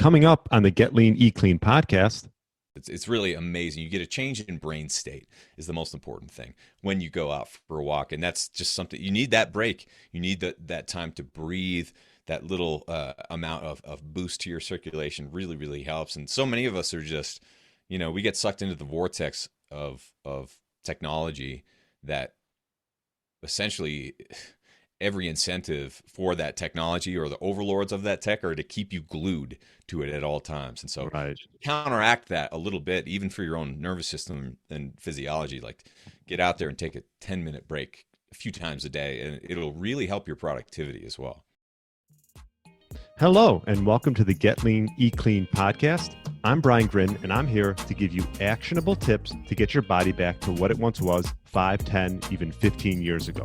Coming up on the Get Lean, Eat Clean podcast. It's really amazing. You get a change in brain state is the most important thing when you go out for a walk, and that's just something you need. That break, you need that time to breathe. That little amount of boost to your circulation really helps. And so many of us are just, we get sucked into the vortex of technology that essentially every incentive for that technology or the overlords of that tech are to keep you glued to it at all times. And so Right. counteract that a little bit, even for your own nervous system and physiology, like get out there and take a 10-minute break a few times a day, and it'll really help your productivity as well. Hello, and welcome to the Get Lean, Eat Clean podcast. I'm Brian Grin, and I'm here to give you actionable tips to get your body back to what it once was 5, 10, even 15 years ago.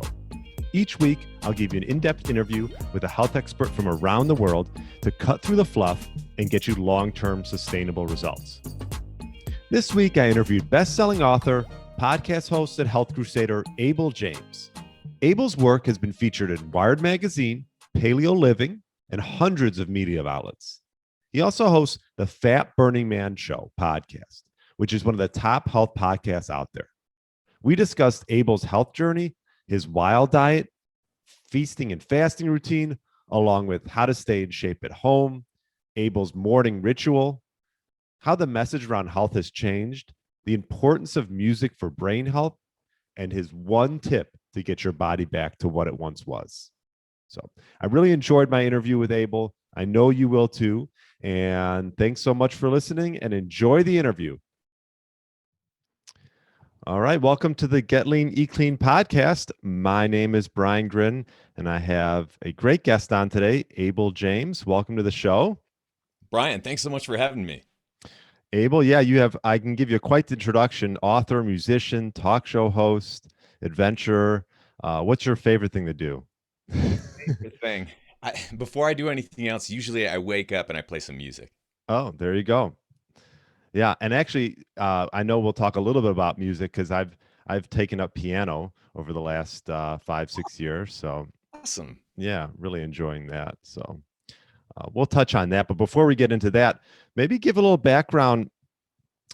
Each week, I'll give you an in-depth interview with a health expert from around the world to cut through the fluff and get you long-term sustainable results. This week, I interviewed best-selling author, podcast host, and health crusader Abel James. Abel's work has been featured in Wired Magazine, Paleo Living, and hundreds of media outlets. He also hosts the Fat Burning Man Show podcast, which is one of the top health podcasts out there. We discussed Abel's health journey, his wild diet, feasting and fasting routine, along with how to stay in shape at home, Abel's morning ritual, how the message around health has changed, the importance of music for brain health, and his one tip to get your body back to what it once was. So I really enjoyed my interview with Abel. I know you will too. And thanks so much for listening and enjoy the interview. All right. Welcome to the Get Lean, Eat Clean podcast. My name is Brian Grin, and I have a great guest on today, Abel James. Welcome to the show. Brian, thanks so much for having me. Abel, yeah, I can give you quite the introduction: author, musician, talk show host, adventurer. What's your favorite thing to do? Favorite thing. Before I do anything else, usually I wake up and I play some music. Oh, there you go. Yeah, and actually, I know we'll talk a little bit about music because I've taken up piano over the last 5, 6 years. So Awesome. yeah, really enjoying that. So we'll touch on that. But before we get into that, maybe give a little background.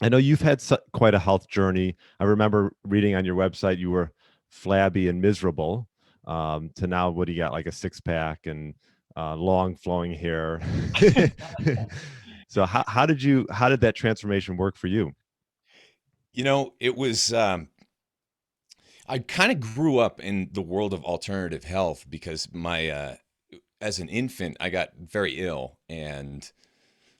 I know you've had quite a health journey. I remember reading on your website you were flabby and miserable, to now what do you got, like a six-pack and long flowing hair. So how did that transformation work for you? It was, I kind of grew up in the world of alternative health because as an infant, I got very ill, and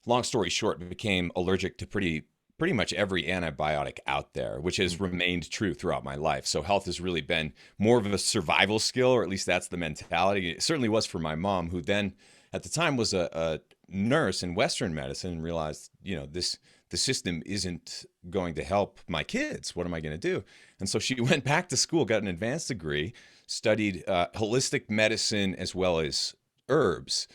long story short, became allergic to pretty much every antibiotic out there, which has remained true throughout my life. So health has really been more of a survival skill, or at least that's the mentality. It certainly was for my mom, who then at the time was a nurse in Western medicine, and realized, the system isn't going to help my kids. What am I going to do? And so she went back to school, got an advanced degree, studied holistic medicine as well as herbs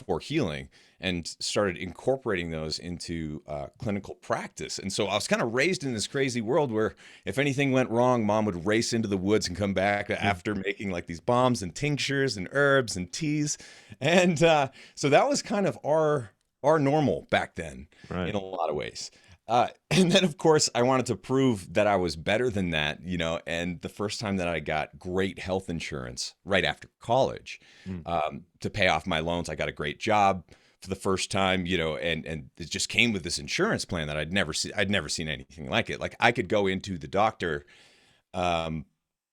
for healing, and started incorporating those into clinical practice. And so I was kind of raised in this crazy world where if anything went wrong, mom would race into the woods and come back after making like these bombs and tinctures and herbs and teas. And so that was kind of our normal back then, Right. in a lot of ways. And then, of course, I wanted to prove that I was better than that, and the first time that I got great health insurance right after college, to pay off my loans, I got a great job for the first time, and it just came with this insurance plan that I'd never seen anything like it. Like I could go into the doctor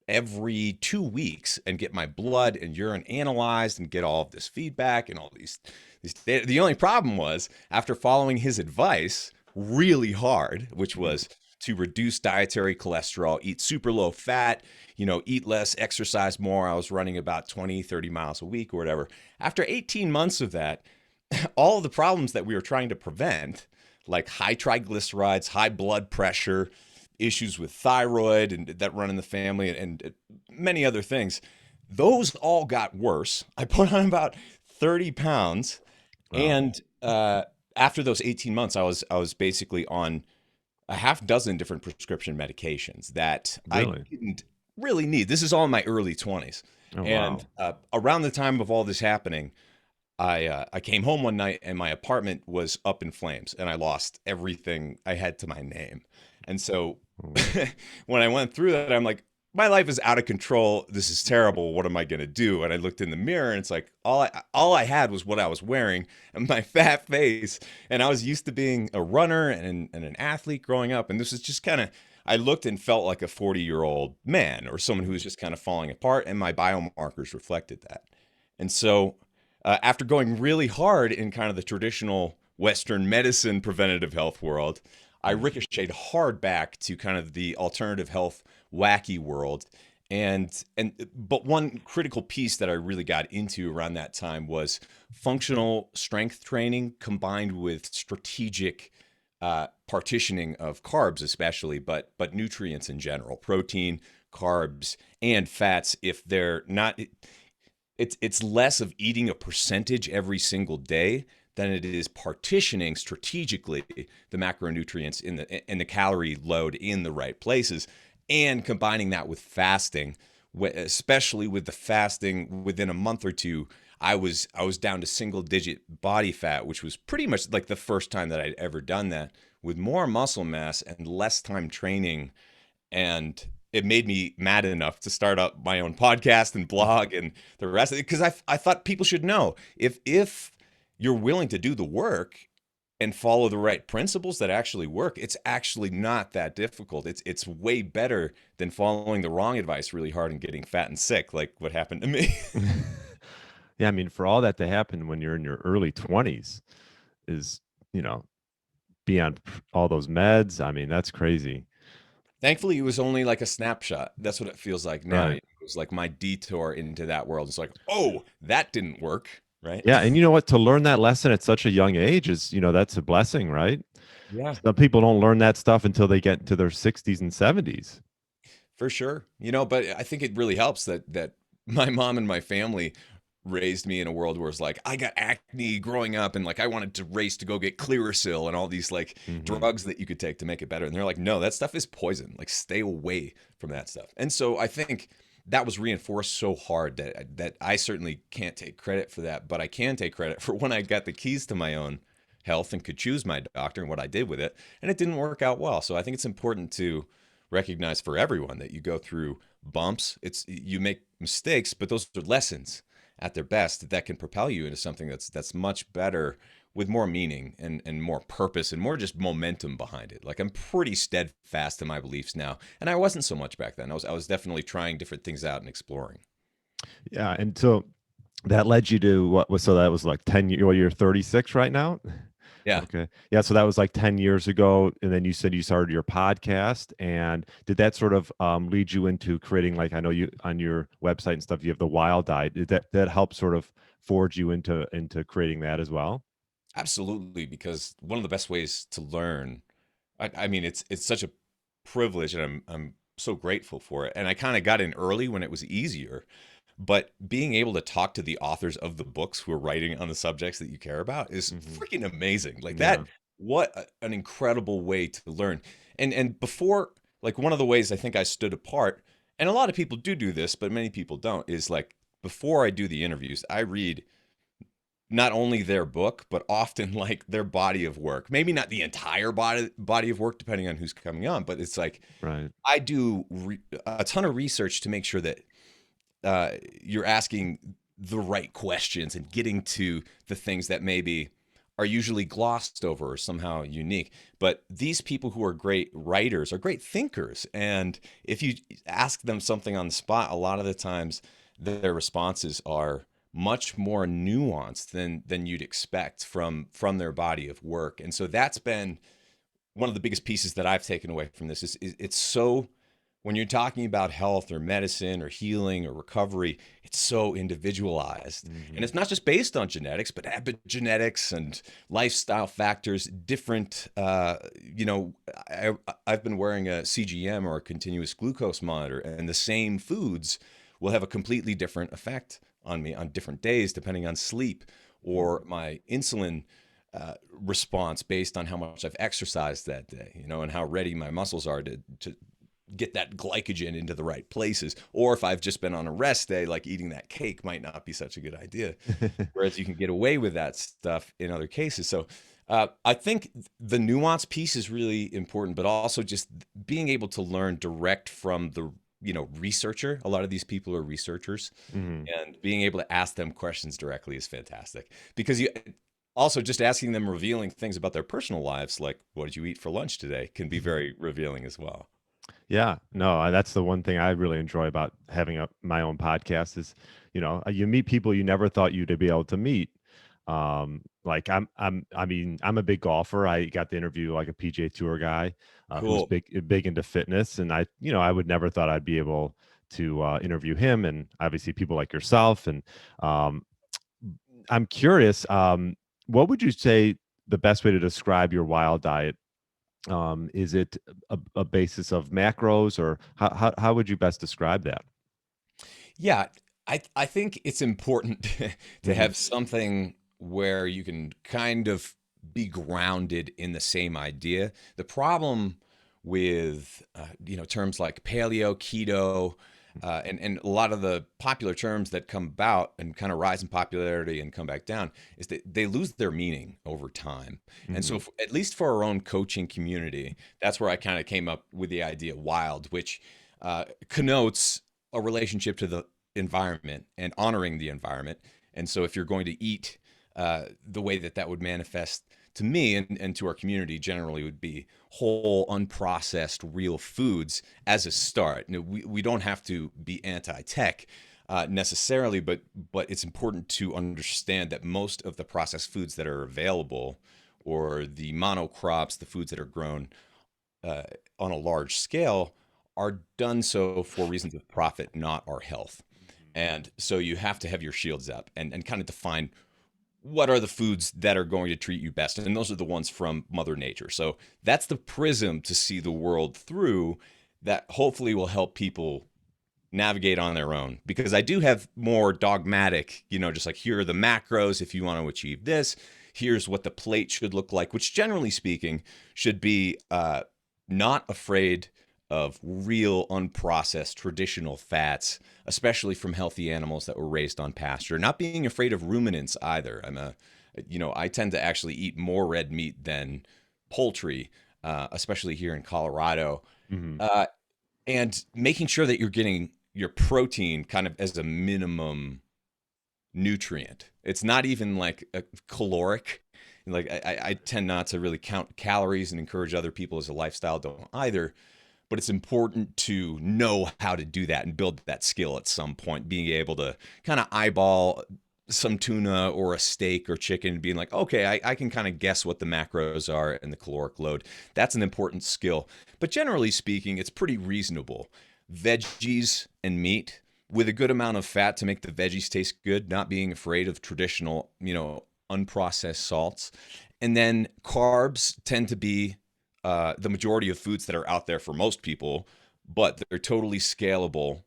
every 2 weeks and get my blood and urine analyzed and get all of this feedback and all these. The only problem was, after following his advice really hard, which was to reduce dietary cholesterol, eat super low fat, eat less, exercise more. I was running about 20, 30 miles a week or whatever. After 18 months of that, all of the problems that we were trying to prevent, like high triglycerides, high blood pressure, issues with thyroid and that run in the family, and many other things, those all got worse. I put on about 30 pounds. Wow. And after those 18 months, I was basically on a half dozen different prescription medications that I Really? didn't really need. This is all in my early 20s. Oh, And wow. around the time of all this happening, I came home one night and my apartment was up in flames and I lost everything I had to my name. And so Oh. when I went through that, I'm like, my life is out of control. This is terrible. What am I gonna do? And I looked in the mirror and it's like all I had was what I was wearing and my fat face. And I was used to being a runner and an athlete growing up. And this was just kind of I looked and felt like a 40-year-old man or someone who was just kind of falling apart, and my biomarkers reflected that. And so after going really hard in kind of the traditional Western medicine preventative health world, I Mm. ricocheted hard back to kind of the alternative health wacky world. But one critical piece that I really got into around that time was functional strength training combined with strategic partitioning of carbs, especially, but nutrients in general, protein, carbs, and fats. If they're not, it's less of eating a percentage every single day than it is partitioning strategically the macronutrients in the calorie load in the right places, and combining that with fasting, especially with the fasting within a month or two. I was down to single digit body fat, which was pretty much like the first time that I'd ever done that, with more muscle mass and less time training. And it made me mad enough to start up my own podcast and blog and the rest of it, because I thought people should know, if you're willing to do the work and follow the right principles that actually work, it's actually not that difficult. It's way better than following the wrong advice really hard and getting fat and sick, like what happened to me. Yeah, I mean, for all that to happen when you're in your early 20s is, you know, be on all those meds. I mean, that's crazy. Thankfully, it was only like a snapshot. That's what it feels like now. Right. It was like my detour into that world. It's like, oh, that didn't work, right? Yeah, and you know what? To learn that lesson at such a young age is, that's a blessing, right? Yeah. Some people don't learn that stuff until they get into their 60s and 70s. For sure. But I think it really helps that my mom and my family raised me in a world where it's like I got acne growing up and like I wanted to race to go get Clearasil and all these like Hmm. drugs that you could take to make it better. And they're like, no, that stuff is poison. Like stay away from that stuff. And so I think that was reinforced so hard that I certainly can't take credit for that, but I can take credit for when I got the keys to my own health and could choose my doctor and what I did with it. And it didn't work out well. So I think it's important to recognize for everyone that you go through bumps. It's you make mistakes, but those are lessons at their best that can propel you into something that's much better, with more meaning and more purpose and more just momentum behind it. Like I'm pretty steadfast in my beliefs now, and I wasn't so much back then. I was definitely trying different things out and exploring. Yeah, and so that led you to what was so that was like 10 years, well, you're 36 right now? Yeah. Okay. Yeah, so that was like 10 years ago, and then you said you started your podcast, and did that sort of lead you into creating, like, I know you on your website and stuff, you have the Wild Diet. Did that help sort of forge you into creating that as well? Absolutely, because one of the best ways to learn, I mean, it's such a privilege, and I'm so grateful for it. And I kind of got in early when it was easier, but being able to talk to the authors of the books who are writing on the subjects that you care about is Hmm. freaking amazing. Like Yeah. that, an incredible way to learn. And before, like one of the ways I think I stood apart, and a lot of people do this, but many people don't, is like before I do the interviews, I read not only their book, but often like their body of work. Maybe not the entire body of work, depending on who's coming on, but it's like Right. I do a ton of research to make sure that you're asking the right questions and getting to the things that maybe are usually glossed over or somehow unique. But these people who are great writers are great thinkers. And if you ask them something on the spot, a lot of the times their responses are much more nuanced than you'd expect from their body of work. And so that's been one of the biggest pieces that I've taken away from this is it's so, when you're talking about health or medicine or healing or recovery, it's so individualized. And Hmm. it's not just based on genetics, but epigenetics and lifestyle factors, different, I, I've been wearing a CGM or a continuous glucose monitor, and the same foods will have a completely different effect on me on different days, depending on sleep or my insulin response based on how much I've exercised that day, and how ready my muscles are to get that glycogen into the right places. Or if I've just been on a rest day, like eating that cake might not be such a good idea. Whereas you can get away with that stuff in other cases. So I think the nuance piece is really important, but also just being able to learn direct from the researcher. A lot of these people are researchers, Mhm. and being able to ask them questions directly is fantastic because you also just asking them revealing things about their personal lives, like what did you eat for lunch today, can be very revealing as well. Yeah, no, that's the one thing I really enjoy about having my own podcast is, you meet people you never thought you'd be able to meet. Like I mean, I'm a big golfer. I got to interview like a PGA Tour guy who's Cool. big into fitness, and I would never thought I'd be able to interview him, and obviously people like yourself. And um, I'm curious, what would you say the best way to describe your wild diet? Is it a basis of macros, or how would you best describe that? Yeah, I think it's important to Hmm. have something where you can kind of be grounded in the same idea. The problem with terms like paleo, keto, and a lot of the popular terms that come about and kind of rise in popularity and come back down is that they lose their meaning over time. And so, Hmm. at least for our own coaching community, that's where I kind of came up with the idea wild, which connotes a relationship to the environment and honoring the environment. And so, if you're going to eat the way that that would manifest to me and to our community generally would be whole, unprocessed, real foods as a start. We don't have to be anti-tech necessarily, but it's important to understand that most of the processed foods that are available, or the monocrops, the foods that are grown uh, on a large scale, are done so for reasons of profit, not our health. And so you have to have your shields up and kind of define what are the foods that are going to treat you best. And those are the ones from Mother Nature. So that's the prism to see the world through that hopefully will help people navigate on their own. Because I do have more dogmatic, just like here are the macros if you want to achieve this. Here's what the plate should look like, which generally speaking should be not afraid of real unprocessed traditional fats, especially from healthy animals that were raised on pasture. Not being afraid of ruminants either. I tend to actually eat more red meat than poultry, especially here in Colorado. Hmm. Uh, and making sure that you're getting your protein kind of as a minimum nutrient. It's not even like a caloric. Like I tend not to really count calories and encourage other people as a lifestyle don't either. But it's important to know how to do that and build that skill at some point, being able to kind of eyeball some tuna or a steak or chicken and being like, okay, I can kind of guess what the macros are and the caloric load. That's an important skill. But generally speaking, it's pretty reasonable. Veggies and meat with a good amount of fat to make the veggies taste good, not being afraid of traditional, unprocessed salts. And then carbs tend to be the majority of foods that are out there for most people, but they're totally scalable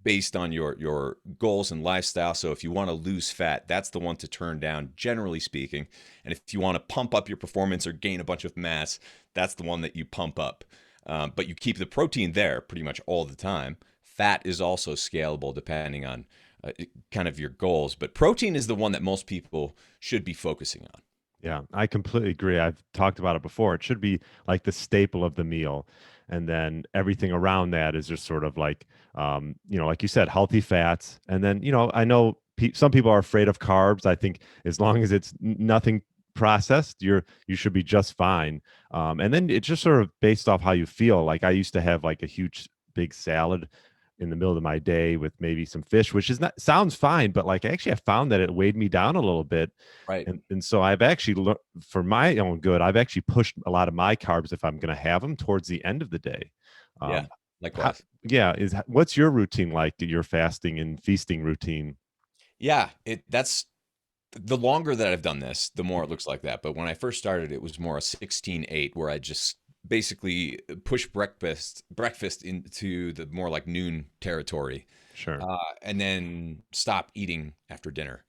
based on your goals and lifestyle. So if you want to lose fat, that's the one to turn down, generally speaking. And if you want to pump up your performance or gain a bunch of mass, that's the one that you pump up. But you keep the protein there pretty much all the time. Fat is also scalable depending on kind of your goals, but protein is the one that most people should be focusing on. Yeah, I completely agree. I've talked about it before. It should be like the staple of the meal. And then everything around that is just sort of like, like you said, healthy fats. And then, I know some people are afraid of carbs. I think as long as it's nothing processed, you should be just fine. And then it's just sort of based off how you feel. Like I used to have like a huge, big salad in the middle of my day with maybe some fish, which is not sounds fine, but like actually I found that it weighed me down a little bit. Right. And so I've actually learned for my own good, I've actually pushed a lot of my carbs if I'm going to have them towards the end of the day. Yeah. Um, how, Likewise. yeah, what's your routine like? Your fasting and feasting routine? Yeah. That's the longer that I've done this, the more it looks like that. But when I first started, it was more a 16-8, where I just basically push breakfast into the more like noon territory, Sure. and then stop eating after dinner.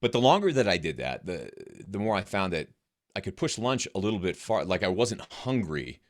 But the longer that I did that, the more I found that I could push lunch a little bit far. Like I wasn't hungry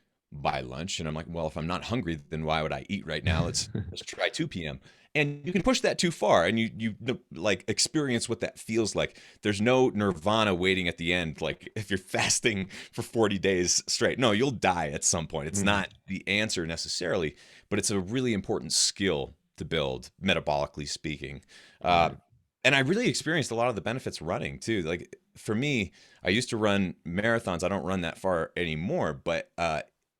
by lunch. And I'm like, well, if I'm not hungry, then why would I eat right now? Let's try 2 p.m. And you can push that too far, and you like experience what that feels like. There's no nirvana waiting at the end. Like if you're fasting for 40 days straight, no, you'll die at some point. It's Mhm. not the answer necessarily, but it's a really important skill to build, metabolically speaking. Uh, Right. and I really experienced a lot of the benefits running too. Like for me, I used to run marathons. I don't run that far anymore, but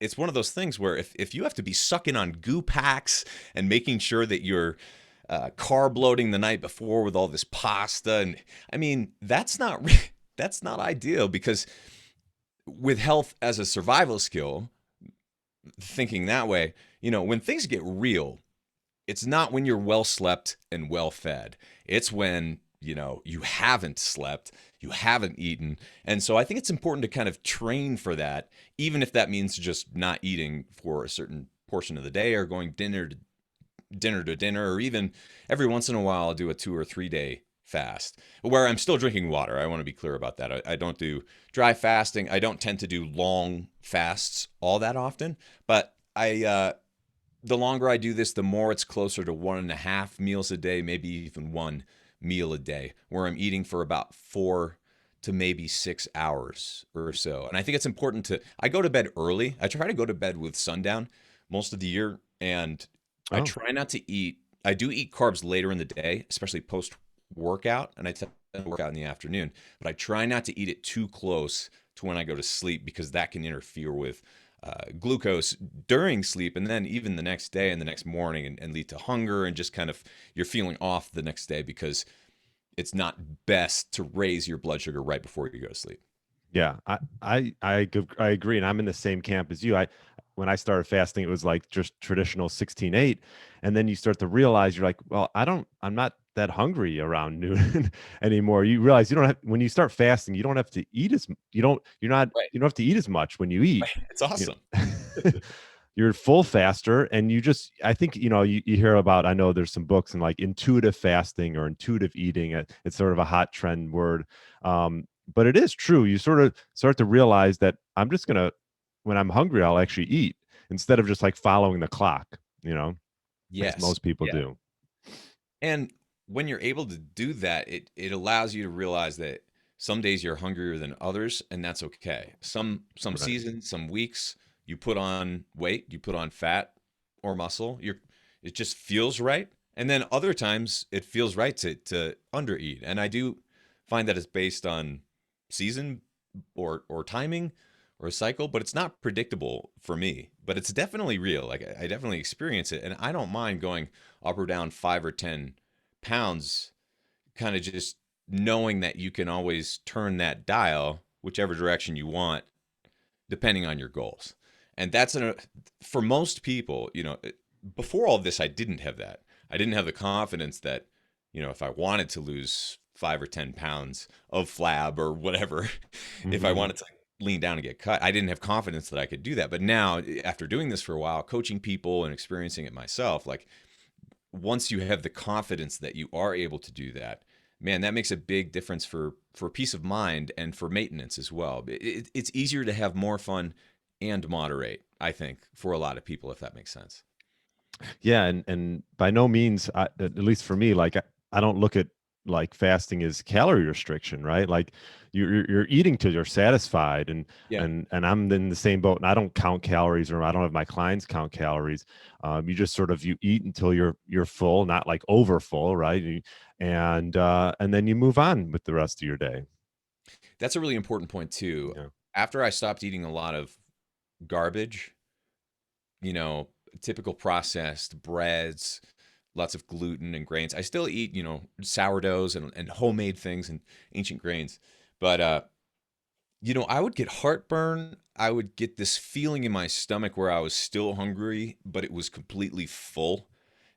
it's one of those things where if you have to be sucking on goo packs and making sure that you're carb loading the night before with all this pasta, and I mean that's not that's not ideal because with health as a survival skill, thinking that way, when things get real, it's not when you're well slept and well fed. It's when, you haven't slept, you haven't eaten. And so I think it's important to kind of train for that, even if that means just not eating for a certain portion of the day or going dinner, or even every once in a while I'll do a 2 or 3 day fast where I'm still drinking water. I want to be clear about that. I don't do dry fasting. I don't tend to do long fasts all that often, but the longer I do this, the more it's closer to 1.5 meals a day, maybe even 1 meal a day, where I'm eating for about 4 to maybe 6 hours or so. And I think it's important I go to bed early. I try to go to bed with sundown most of the year. And I Oh, try not to eat, I do eat carbs later in the day, especially post workout. And I tend to work out in the afternoon, but I try not to eat it too close to when I go to sleep because that can interfere with glucose during sleep and then even the next day and the next morning, and lead to hunger and just kind of you're feeling off the next day because it's not best to raise your blood sugar right before you go to sleep. yeah. I agree, and I'm in the same camp as you. When I started fasting, it was like just traditional 16/8, and then you start to realize you're like, well, I'm not that hungry around noon anymore. You realize you don't have when you start fasting, you don't have to eat as Right. you don't have to eat as much when you eat. It's You awesome. you're full faster, and I think you hear about, I know there's some books and like intuitive fasting or intuitive eating. It's sort of a hot trend word. But it is true. You sort of start to realize that when I'm hungry, I'll actually eat instead of just like following the clock, as Yes. most people Yeah. do. And when you're able to do that, it allows you to realize that some days you're hungrier than others, and that's okay. Some Right. seasons, some weeks, you put on weight, you put on fat or muscle. It just feels right. And then other times it feels right to undereat. And I do find that it's based on season or timing or a cycle, but it's not predictable for me. But it's definitely real. Like I definitely experience it, and I don't mind going up or down 5 or 10 pounds, kind of just knowing that you can always turn that dial whichever direction you want, depending on your goals. And for most people, before all this, I didn't have that. I didn't have the confidence that, if I wanted to lose 5 or 10 pounds of flab or whatever, if I Hmm. wanted to lean down and get cut, I didn't have confidence that I could do that. But now, after doing this for a while, coaching people and experiencing it myself, like once you have the confidence that you are able to do that, man, that makes a big difference for peace of mind and for maintenance as well. It's easier to have more fun and moderate, I think, for a lot of people, if that makes sense. Yeah, and by no means, at least for me, like I don't look at like fasting as calorie restriction, right? Like you're eating till you're satisfied, and Yeah. and I'm in the same boat, and I don't count calories, or I don't have my clients count calories. You just sort of you eat until you're full, not like over full, right? And then you move on with the rest of your day. That's a really important point too. Yeah. After I stopped eating a lot of garbage, typical processed breads, lots of gluten and grains. I still eat, sourdoughs and homemade things and ancient grains. But I would get heartburn. I would get this feeling in my stomach where I was still hungry, but it was completely full,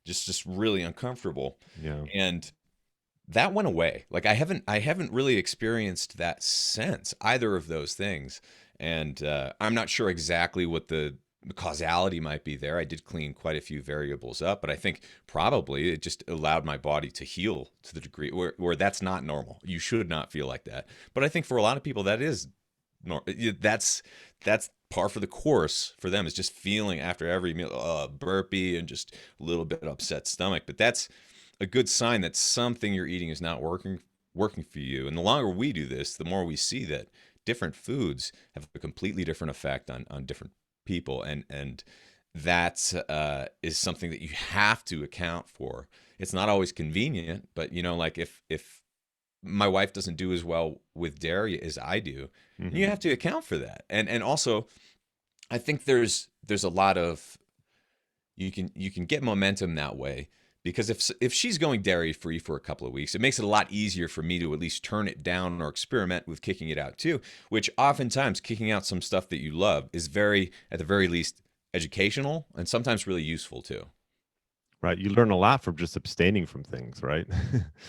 just really uncomfortable. Yeah. And that went away. Like I haven't really experienced that since either of those things. And I'm not sure exactly what the causality might be there. I did clean quite a few variables up, but I think probably it just allowed my body to heal to the degree where that's not normal. You should not feel like that. But I think for a lot of people that is That's par for the course for them, is just feeling after every meal, burpy and just a little bit upset stomach. But that's a good sign that something you're eating is not working for you. And the longer we do this, the more we see that different foods have a completely different effect on different people, and that is something that you have to account for. It's not always convenient, but like if my wife doesn't do as well with dairy as I do, and you Hmm. have to account for that. And also, I think there's a lot of, you can get momentum that way, because if she's going dairy free for a couple of weeks, it makes it a lot easier for me to at least turn it down or experiment with kicking it out too, which oftentimes kicking out some stuff that you love is very, at the very least, educational and sometimes really useful too. Right. You learn a lot from just abstaining from things, right?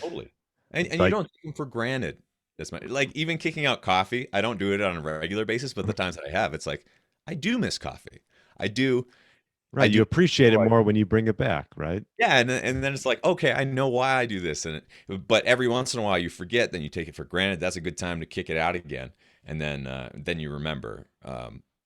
Totally. And It's you like, don't take them for granted as much. Like even kicking out coffee, I don't do it on a regular basis, but the times that I have, it's like I do miss coffee. I do. I right. do. You appreciate it more when you bring it back, right? Yeah, and then it's like, okay, I know why I do this, but every once in a while you forget, then you take it for granted. That's a good time to kick it out again, and then you remember.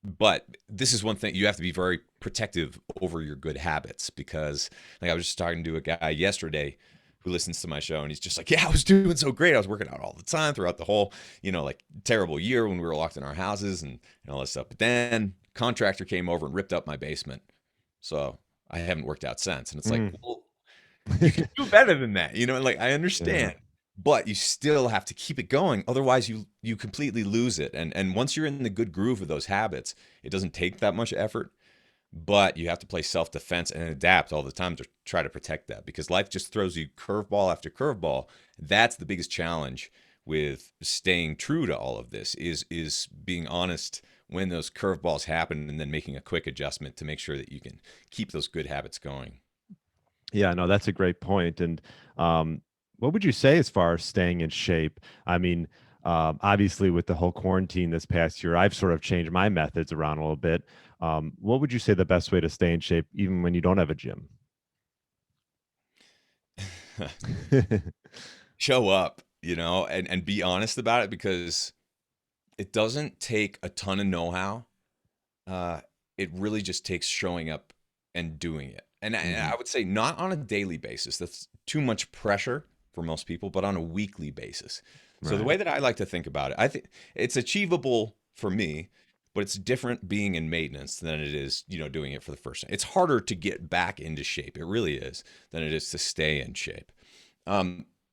But this is one thing, you have to be very protective over your good habits, because like I was just talking to a guy yesterday who listens to my show, and he's just like, yeah, I was doing so great. I was working out all the time throughout the whole, like terrible year when we were locked in our houses and all that stuff. But then contractor came over and ripped up my basement. So I haven't worked out since. And it's like, Mm. well, you can do better than that. Like I Yeah. understand, but you still have to keep it going. Otherwise you completely lose it. And once you're in the good groove of those habits, it doesn't take that much effort, but you have to play self-defense and adapt all the time to try to protect that, because life just throws you curveball after curveball. That's the biggest challenge with staying true to all of this, is being honest when those curveballs happen, and then making a quick adjustment to make sure that you can keep those good habits going. Yeah, no, that's a great point. And what would you say as far as staying in shape? I mean, obviously, with the whole quarantine this past year, I've sort of changed my methods around a little bit. What would you say the best way to stay in shape, even when you don't have a gym? Show up, and be honest about it, because it doesn't take a ton of know-how. Uh, it really just takes showing up and doing it. And I Hmm. would say not on a daily basis. That's too much pressure for most people, but on a weekly basis. So the Right. way that I like to think about it, I think it's achievable for me, but it's different being in maintenance than it is, doing it for the first time. It's harder to get back into shape. It really is, than it is to stay in shape.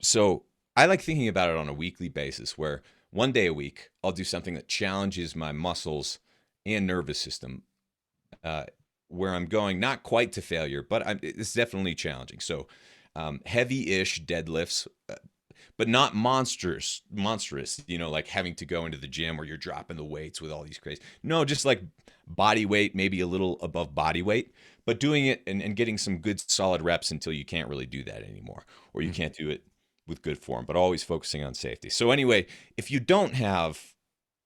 So I like thinking about it on a weekly basis, where one day a week I'll do something that challenges my muscles and nervous system, uh, where I'm going not quite to failure, but it's definitely challenging. So heavy-ish deadlifts, but not monstrous. Like having to go into the gym where you're dropping the weights with all these crazy. No, just like body weight, maybe a little above body weight, but doing it and getting some good solid reps until you can't really do that anymore, or you Mhm. can't do it with good form, but always focusing on safety. So anyway, if you don't have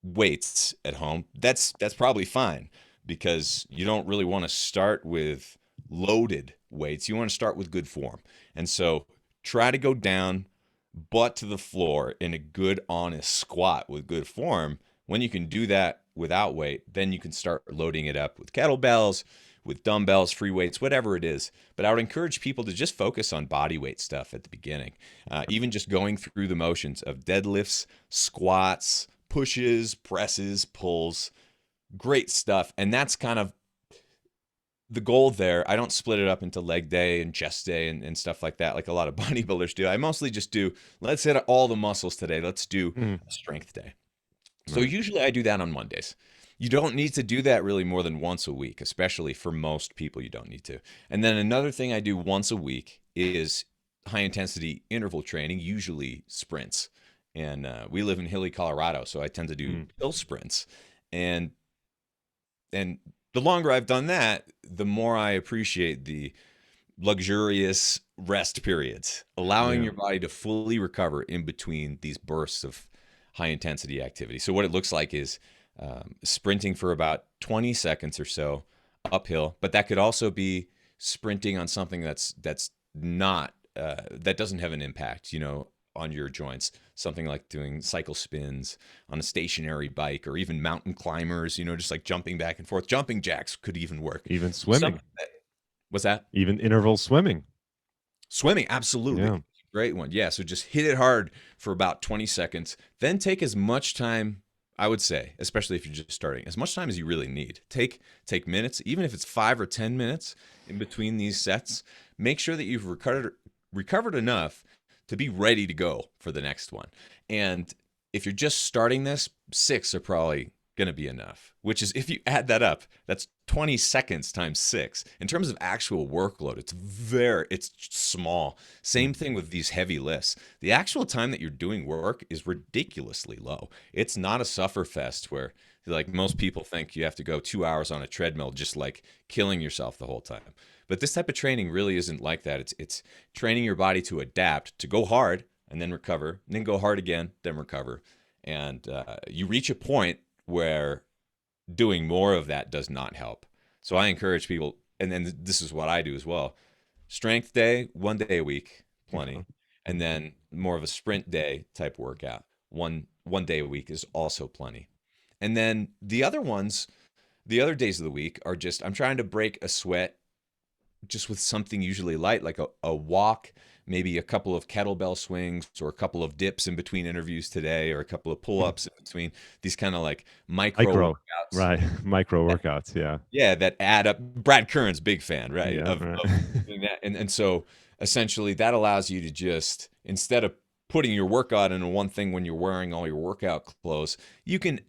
weights at home, that's probably fine, because you don't really want to start with loaded weights. You want to start with good form. And so try to go down butt to the floor in a good honest squat with good form. When you can do that without weight, then you can start loading it up with kettlebells, with dumbbells, free weights, whatever it is. But I would encourage people to just focus on body weight stuff at the beginning. Even just going through the motions of deadlifts, squats, pushes, presses, pulls, great stuff. And that's kind of the goal there. I don't split it up into leg day and chest day and stuff like that, like a lot of bodybuilders do. I mostly just do, let's hit all the muscles today. Let's do Mhm. a strength day. So Right. usually I do that on Mondays. You don't need to do that really more than once a week, especially for most people. You don't need to. And then another thing I do once a week is high intensity interval training, usually sprints. And we live in hilly Colorado, so I tend to do Mm. hill sprints. And and the longer I've done that, the more I appreciate the luxurious rest periods, allowing Yeah. your body to fully recover in between these bursts of high intensity activity. So, what it looks like is sprinting for about 20 seconds or so uphill, but that could also be sprinting on something that's not that doesn't have an impact. on your joints. Something like doing cycle spins on a stationary bike, or even mountain climbers, just like jumping back and forth. Jumping jacks could even work. Even Some swimming, What's that? even interval swimming. Swimming, Yeah. absolutely. Great one. Yeah, so just hit it hard for about 20 seconds. Then take as much time, I would say, especially if you're just starting, as much time as you really need. Take minutes, even if it's 5 or 10 minutes in between these sets. Make sure that you've recovered enough to be ready to go for the next one. And if you're just starting this, 6 are probably going to be enough, which is, if you add that up, that's 20 seconds times 6. In terms of actual workload, it's small. Same thing with these heavy lifts. The actual time that you're doing work is ridiculously low. It's not a sufferfest where, like, most people think you have to go 2 hours on a treadmill, just like killing yourself the whole time. But this type of training really isn't like that. It's training your body to adapt, to go hard and then recover, and then go hard again, then recover. And you reach a point where doing more of that does not help. So I encourage people, and then this is what I do as well. Strength day, 1 day a week, plenty. And then more of a sprint day type workout. One day a week is also plenty. And then the other days of the week are just, I'm trying to break a sweat just with something usually light, like a walk, maybe a couple of kettlebell swings, or a couple of dips in between interviews today, or a couple of pull-ups in between, these kind of like micro Micro, workouts. right? Micro workouts. Yeah. Yeah, that add up. Brad Kern's big fan, right? Yeah. Right. Of doing that. And so essentially that allows you to just, instead of putting your workout into one thing when you're wearing all your workout clothes, you can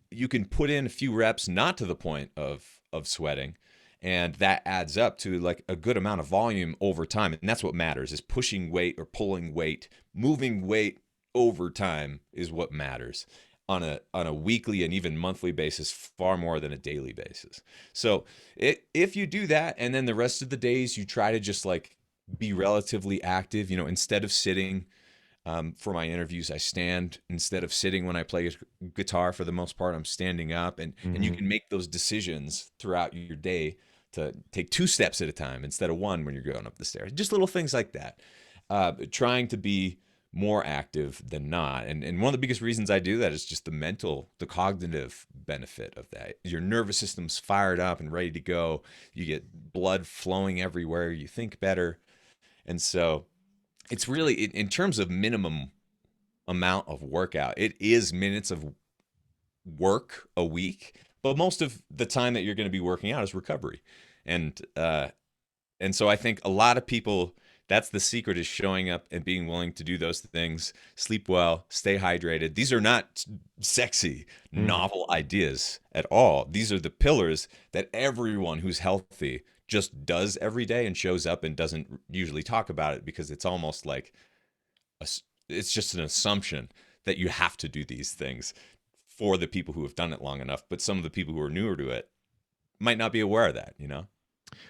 put in a few reps, not to the point of sweating. And that adds up to like a good amount of volume over time. And that's what matters, is pushing weight or pulling weight, moving weight over time is what matters on a weekly and even monthly basis, far more than a daily basis. So if you do that, and then the rest of the days you try to just like be relatively active, instead of sitting, for my interviews, I stand. Instead of sitting when I play guitar, for the most part, I'm standing up, and you Hmm. can make those decisions throughout your day to take 2 steps at a time instead of one when you're going up the stairs. Just little things like that. Trying to be more active than not. And one of the biggest reasons I do that is just the cognitive benefit of that. Your nervous system's fired up and ready to go. You get blood flowing everywhere. You think better. And so it's really, in terms of minimum amount of workout, it is minutes of work a week, but most of the time that you're going to be working out is recovery. And uh and so I think a lot of people, that's the secret, is showing up and being willing to do those things. Sleep well, stay hydrated. These are not sexy, Hmm. novel ideas at all. These are the pillars that everyone who's healthy just does every day and shows up and doesn't usually talk about it, because it's almost like it's just an assumption that you have to do these things for the people who have done it long enough. But some of the people who are newer to it might not be aware of that.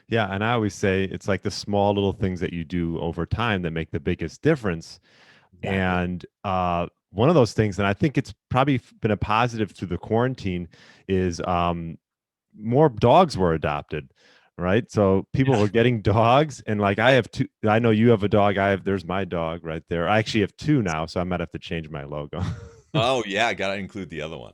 Yeah, and I always say it's like the small little things that you do over time that make the biggest difference. Exactly. And one of those things, and I think it's probably been a positive through the quarantine, is more dogs were adopted, right? So people Yeah. were getting dogs, and like I I, have two. I know you have a dog. There's my dog right there. I actually have two now, so I might have to change my logo. oh yeah, I gotta include the other one.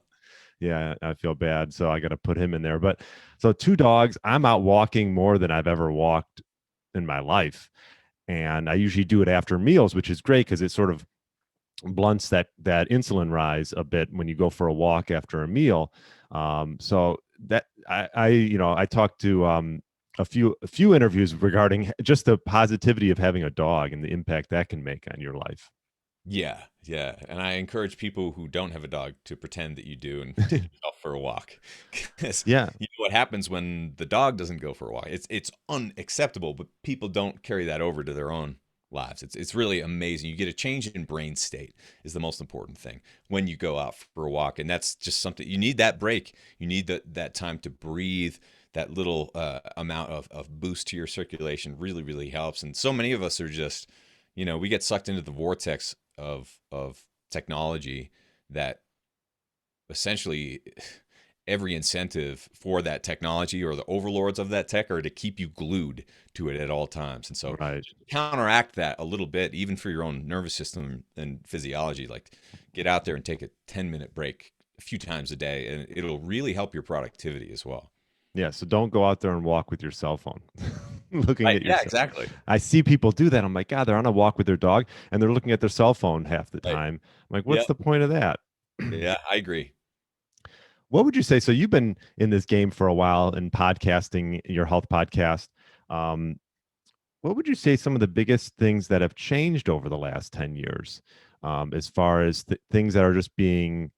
Yeah, I feel bad, so I got to put him in there. But so two dogs. I'm out walking more than I've ever walked in my life, and I usually do it after meals, which is great because it sort of blunts that insulin rise a bit when you go for a walk after a meal. So that I talked to a few interviews regarding just the positivity of having a dog and the impact that can make on your life. Yeah, yeah. And I encourage people who don't have a dog to pretend that you do and take yourself for a walk. Because Yeah. you know what happens when the dog doesn't go for a walk. It's unacceptable, but people don't carry that over to their own lives. It's really amazing. You get a change in brain state is the most important thing when you go out for a walk. And that's just something, you need that break. You need that time to breathe. That little amount of boost to your circulation really, really helps. And so many of us are just, we get sucked into the vortex of technology that essentially every incentive for that technology, or the overlords of that tech are to keep you glued to it at all times. And so Right. just counteract that a little bit, even for your own nervous system and physiology. Like, get out there and take a 10-minute break a few times a day, and it'll really help your productivity as well. Yeah. So don't go out there and walk with your cell phone, looking Right. at your Yeah, cell. exactly. I see people do that. I'm like, God, they're on a walk with their dog and they're looking at their cell phone half the Right. time. I'm like, what's Yeah. the point of that? Yeah, I agree. What would you say? So you've been in this game for a while in podcasting, your health podcast. Um, what would you say some of the biggest things that have changed over the last 10 years, as far as things that are just being,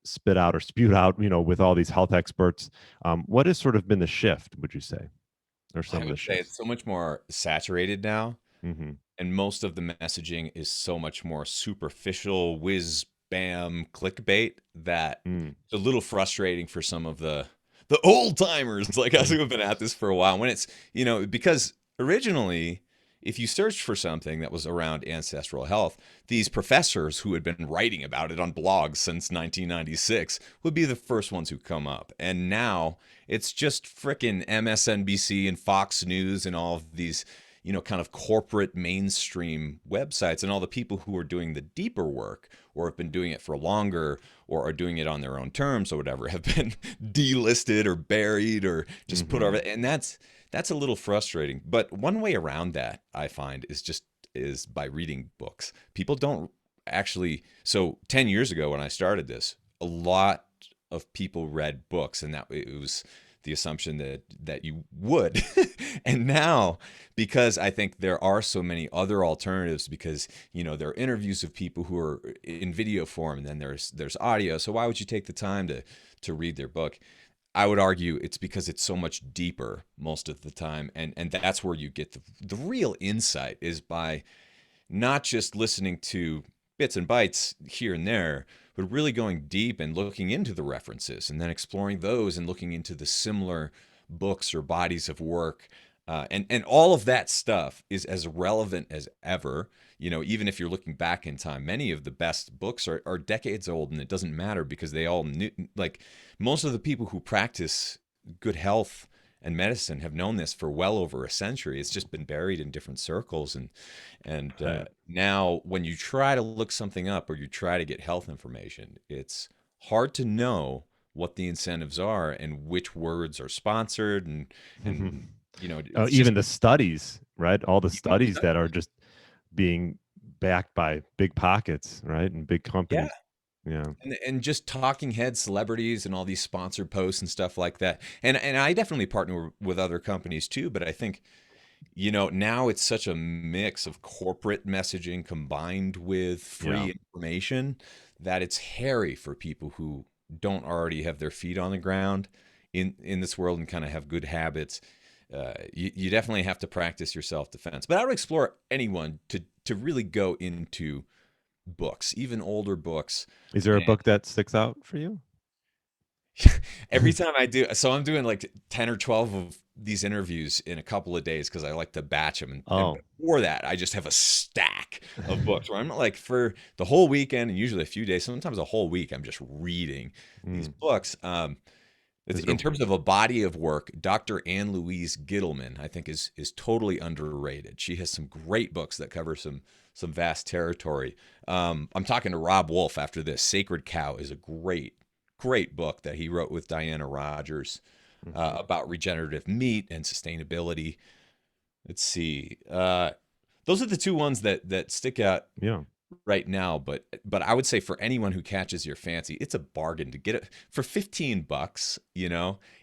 spit out or spewed out, with all these health experts? What has sort of been the shift, would you say, or I some of the would say shifts? it's so much more saturated now, Hmm. and most of the messaging is so much more superficial, whiz bam clickbait, that Mm. it's a little frustrating for some of the old timers like us who have been at this for a while. When it's, because originally, if you searched for something that was around ancestral health, these professors who had been writing about it on blogs since 1996 would be the first ones who come up. And now it's just frickin' MSNBC and Fox News and all of these, kind of corporate mainstream websites, and all the people who are doing the deeper work, or have been doing it for longer, or are doing it on their own terms or whatever, have been delisted or buried or just put over. Hmm. And that's a little frustrating. But one way around that, I find, is by reading books. People don't actually. So 10 years ago when I started this, a lot of people read books, and that it was the assumption that you would. And now, because I think there are so many other alternatives, because there are interviews of people who are in video form, and then there's audio. So why would you take the time to read their book? I would argue it's because it's so much deeper most of the time, and that's where you get the real insight, is by not just listening to bits and bytes here and there, but really going deep and looking into the references, and then exploring those, and looking into the similar books or bodies of work. And all of that stuff is as relevant as ever. Even if you're looking back in time, many of the best books are decades old, and it doesn't matter, because they all knew, like, most of the people who practice good health and medicine have known this for well over a century. It's just been buried in different circles, and Right. now when you try to look something up, or you try to get health information, it's hard to know what the incentives are, and which words are sponsored, and it's just Even the studies, right? All the studies that are exactly. just being backed by big pockets, right? And big Yeah. companies. Yeah. And just talking head celebrities and all these sponsored posts and stuff like that. And I definitely partner with other companies too, but I think, now it's such a mix of corporate messaging combined with Yeah. free information, that it's hairy for people who don't already have their feet on the ground in this world, and kind of have good habits. You definitely have to practice your self defense. But I would explore anyone to really go into books, even older books. Is there a And book that sticks out for you? every time I do, so I'm doing like 10 or 12 of these interviews in a couple of days, because I like to batch them. And Oh. before that, I just have a stack of books where I'm like, for the whole weekend, and usually a few days, sometimes a whole week, I'm just reading these Mm. books. Is In there terms of a body of work, Dr.Ann Louise Gittleman, I think, is totally underrated. She has some great books that cover some vast territory. I'm talking to Robb Wolf after this. Sacred Cow is a great book that he wrote with Diana Rodgers, mhm. about regenerative meat and sustainability. Let's see. Those are the two ones that stick out Yeah. right now, but I would say, for anyone who catches your fancy, it's a bargain to get it for $15.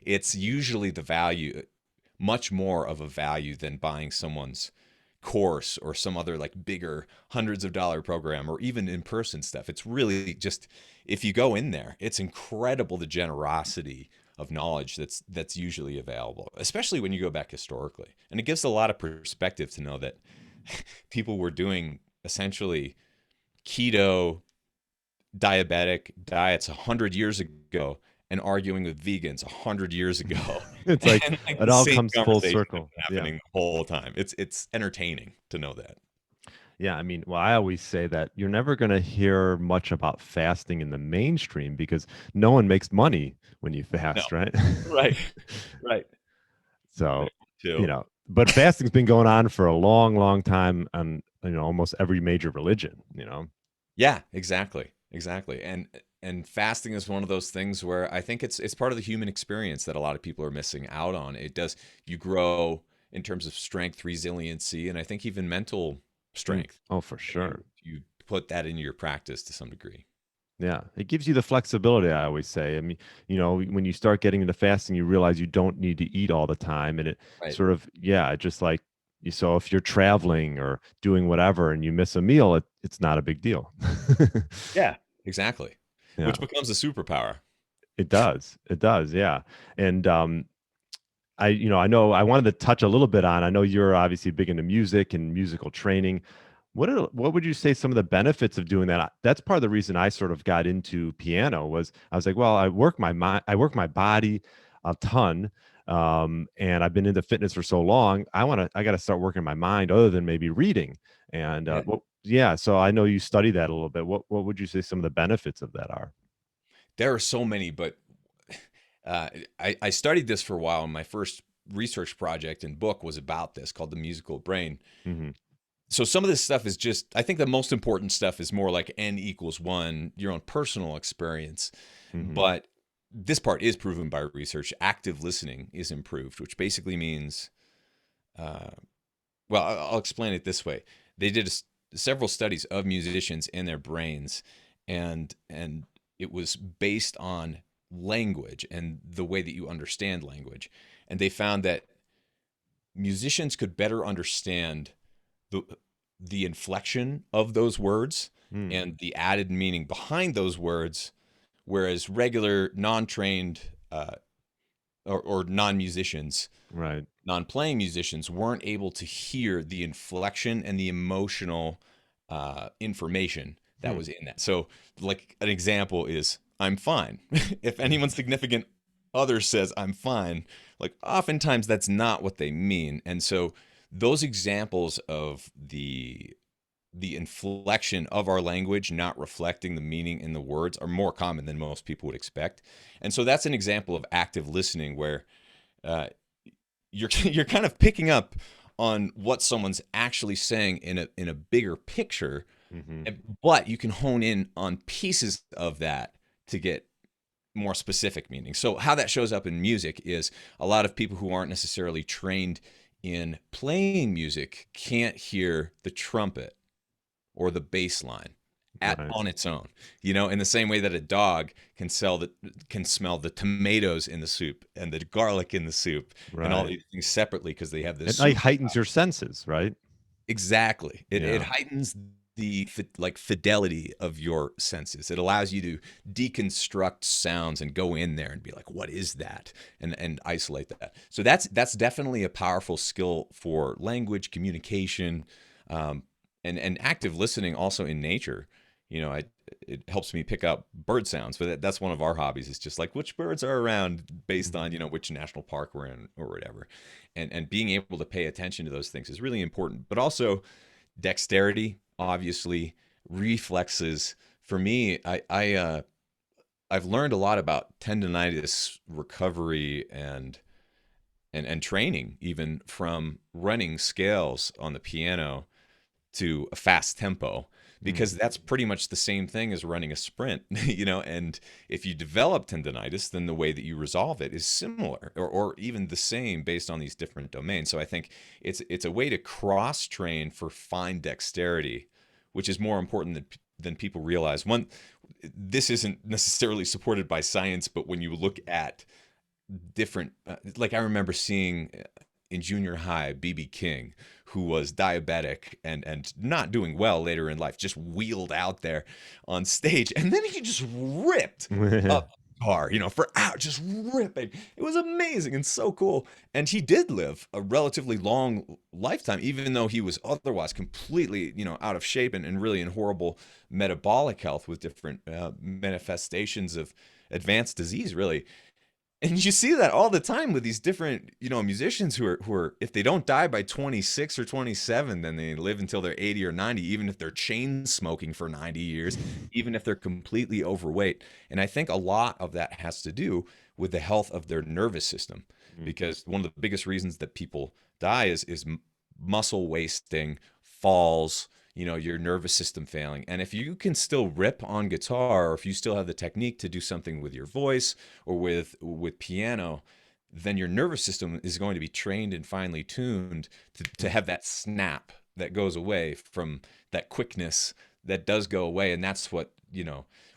It's usually the value, much more of a value than buying someone's course, or some other like bigger hundreds of dollar program, or even in-person stuff. It's really just, if you go in there, it's incredible, the generosity of knowledge that's usually available, especially when you go back historically. And it gives a lot of perspective to know that people were doing essentially keto, diabetic diets 100 years ago, and arguing with vegans 100 years ago. It's like And like it the all same comes full conversation has circle. been Yeah. happening the whole time. It's entertaining to know that. Yeah, I mean, well, I always say that you're never going to hear much about fasting in the mainstream because no one makes money when you No. fast, right? Right. Right. So, Too. but fasting's been going on for a long, long time on, almost every major religion. Yeah, exactly. Exactly. And fasting is one of those things where I think it's part of the human experience that a lot of people are missing out on. It does you grow in terms of strength, resiliency, and I think even mental Mm. strength. Oh, for You sure. you put that into your practice to some degree. Yeah, it gives you the flexibility, I always say. I mean, when you start getting into fasting, you realize you don't need to eat all the time. And it Right. sort of, yeah, just like, so if you're traveling or doing whatever and you miss a meal, it's not a big deal. Yeah, exactly. Yeah, Which becomes a superpower. it does. It does. Yeah. And I know I wanted to touch a little bit on, I know you're obviously big into music and musical training. What would you say some of the benefits of doing that? That's part of the reason I sort of got into piano was I was like, well, I work my body a ton, and I've been into fitness for so long. I got to start working my mind other than maybe reading. And Yeah. yeah, so I know you study that a little bit. What would you say some of the benefits of that are? There are so many, but uh, I studied this for a while, and my first research project and book was about this called The Musical Brain. Hmm. So some of this stuff is just, I think the most important stuff is more like N equals one, your own personal experience. Hmm. But this part is proven by research. Active listening is improved, which basically means, uh, well, I'll explain it this way. They did several studies of musicians and their brains, and it was based on language and the way that you understand language. And they found that musicians could better understand the inflection of those words Mm, and the added meaning behind those words, whereas regular non-trained or non-musicians, right. non-playing musicians weren't able to hear the inflection and the emotional information that Hmm. was in that. So, like an example is, "I'm fine." If anyone's significant other says, "I'm fine," like oftentimes that's not what they mean, and so those examples of the inflection of our language not reflecting the meaning in the words are more common than most people would expect. And so that's an example of active listening where uh, you're kind of picking up on what someone's actually saying in a bigger picture, Hmm. but you can hone in on pieces of that to get more specific meaning. So how that shows up in music is a lot of people who aren't necessarily trained in playing music can't hear the trumpet or the bass line at Right. on its own. You know, in the same way that a dog can smell the tomatoes in the soup and the garlic in the soup and all Right. these things separately because they have this It like super. heightens your senses, right? Exactly. It Yeah. heightens the like fidelity of your senses. It allows you to deconstruct sounds and go in there and be like, what is that? And isolate that. So that's definitely a powerful skill for language communication, um, and active listening also in nature. You know, it helps me pick up bird sounds. But that's one of our hobbies. Is just like which birds are around based Mhm. on which national park we're in or whatever, and being able to pay attention to those things is really important. But also dexterity, obviously, reflexes. For me, I've learned a lot about tendonitis recovery and training even from running scales on the piano to a fast tempo Mm. because that's pretty much the same thing as running a sprint, and if you develop tendonitis, then the way that you resolve it is similar or even the same based on these different domains. So I think it's a way to cross train for fine dexterity, which is more important than people realize. One, this isn't necessarily supported by science, but when you look at different, like I remember seeing in junior high BB King, who was diabetic and not doing well later in life, just wheeled out there on stage, and then he just ripped up the guitar, for hours, just ripping. It was amazing and so cool. And he did live a relatively long lifetime, even though he was otherwise completely, out of shape and really in horrible metabolic health with different manifestations of advanced disease, really. And you see that all the time with these different, musicians who are if they don't die by 26 or 27, then they live until they're 80 or 90, even if they're chain smoking for 90 years, even if they're completely overweight. And I think a lot of that has to do with the health of their nervous system, Mm. because one of the biggest reasons that people die is muscle wasting, falls, your nervous system failing. And if you can still rip on guitar, or if you still have the technique to do something with your voice or with piano, then your nervous system is going to be trained and finely tuned to have that snap that goes away, from that quickness that does go away. And that's what,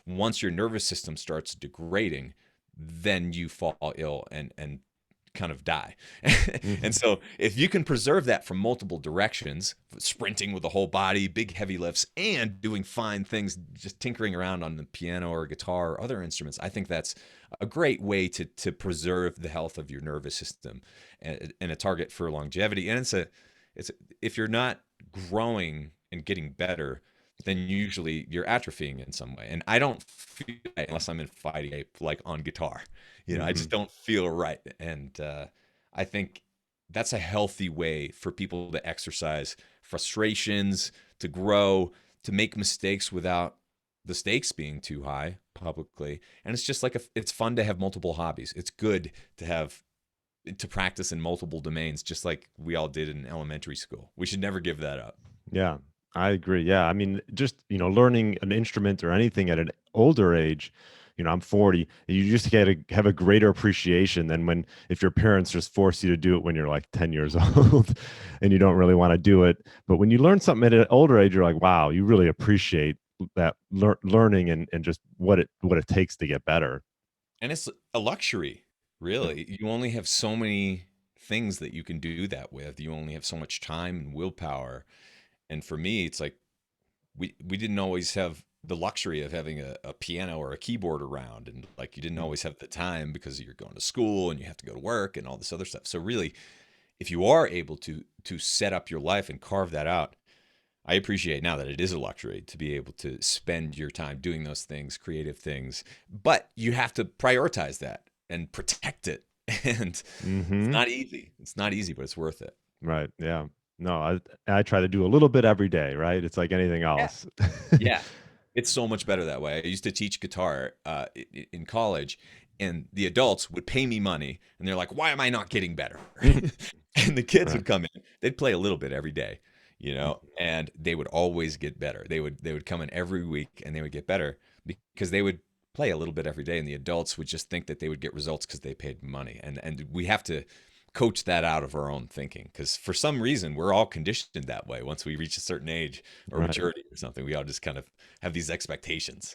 once your nervous system starts degrading, then you fall ill and kind of die. And Mhm. so if you can preserve that from multiple directions, sprinting with the whole body, big heavy lifts, and doing fine things, just tinkering around on the piano or guitar or other instruments, I think that's a great way to preserve the health of your nervous system, and a target for longevity. And if you're not growing and getting better, then usually you're atrophying in some way. And I don't feel that unless I'm in fighting ape, like on guitar. I just Mhm. don't feel right. And I think that's a healthy way for people to exercise frustrations, to grow, to make mistakes without the stakes being too high publicly. And it's just like it's fun to have multiple hobbies. It's good to practice in multiple domains, just like we all did in elementary school. We should never give that up. Yeah, I agree. Yeah, I mean, just learning an instrument or anything at an older age. I'm 40. You just got to have a greater appreciation than when if your parents just force you to do it when you're like 10 years old and you don't really want to do it. But when you learn something at an older age, you're like, wow, you really appreciate that learning and just what it takes to get better. And it's a luxury, Yeah. really. You only have so many things that you can do that with. You only have so much time and willpower. And for me, it's like we didn't always have the luxury of having a piano or a keyboard around. And like you didn't Mm. always have the time because you're going to school and you have to go to work and all this other stuff. So really, if you are able to set up your life and carve that out, I appreciate now that it is a luxury to be able to spend your time doing those things, creative things, but you have to prioritize that and protect it. And it's Hmm. not easy. It's not easy, but it's worth it. Right. Yeah. No, I try to do a little bit every day, right? It's like anything Yeah. else. Yeah. It's so much better that way. I used to teach guitar in college, and the adults would pay me money, and they're like, "Why am I not getting better?" And the kids Right. would come in. They'd play a little bit every day, Mhm. and they would always get better. They would come in every week, and they would get better because they would play a little bit every day, and the adults would just think that they would get results because they paid money. And we have to coach that out of our own thinking, because for some reason we're all conditioned that way. Once we reach a certain age or Right. maturity or something, we all just kind of have these expectations.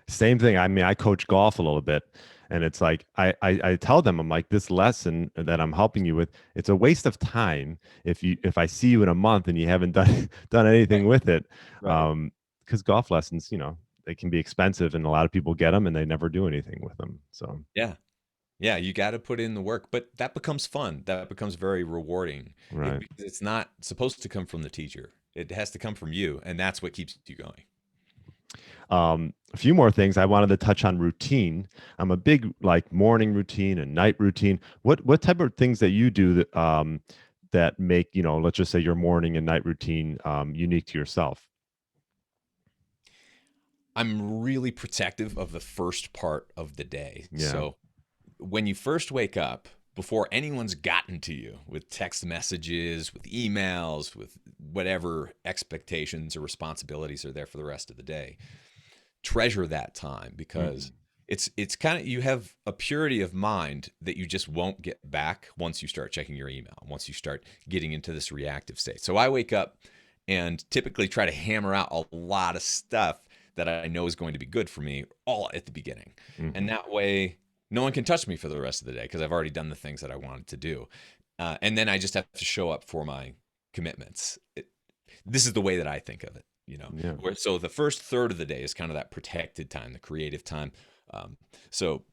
Same thing. I mean, I coach golf a little bit, and it's like I tell them, I'm like, this lesson that I'm helping you with, it's a waste of time if I see you in a month and you haven't done done anything Right. with it. Right. Because golf lessons, they can be expensive, and a lot of people get them and they never do anything with them. So Yeah. Yeah, you got to put in the work, but that becomes fun. That becomes very rewarding. right. Because it's not supposed to come from the teacher. It has to come from you, and that's what keeps you going. A few more things I wanted to touch on routine. I'm a big like morning routine and night routine. What type of things that you do that make let's just say your morning and night routine unique to yourself? I'm really protective of the first part of the day. Yeah. So when you first wake up, before anyone's gotten to you with text messages, with emails, with whatever expectations or responsibilities are there for the rest of the day, treasure that time, because Hmm. it's kind of, you have a purity of mind that you just won't get back once you start checking your email, once you start getting into this reactive state. So I wake up and typically try to hammer out a lot of stuff that I know is going to be good for me all at the beginning. And Hmm. that way, no one can touch me for the rest of the day because I've already done the things that I wanted to do. And then I just have to show up for my commitments. This is the way that I think of it. Yeah. So the first third of the day is kind of that protected time, the creative time. So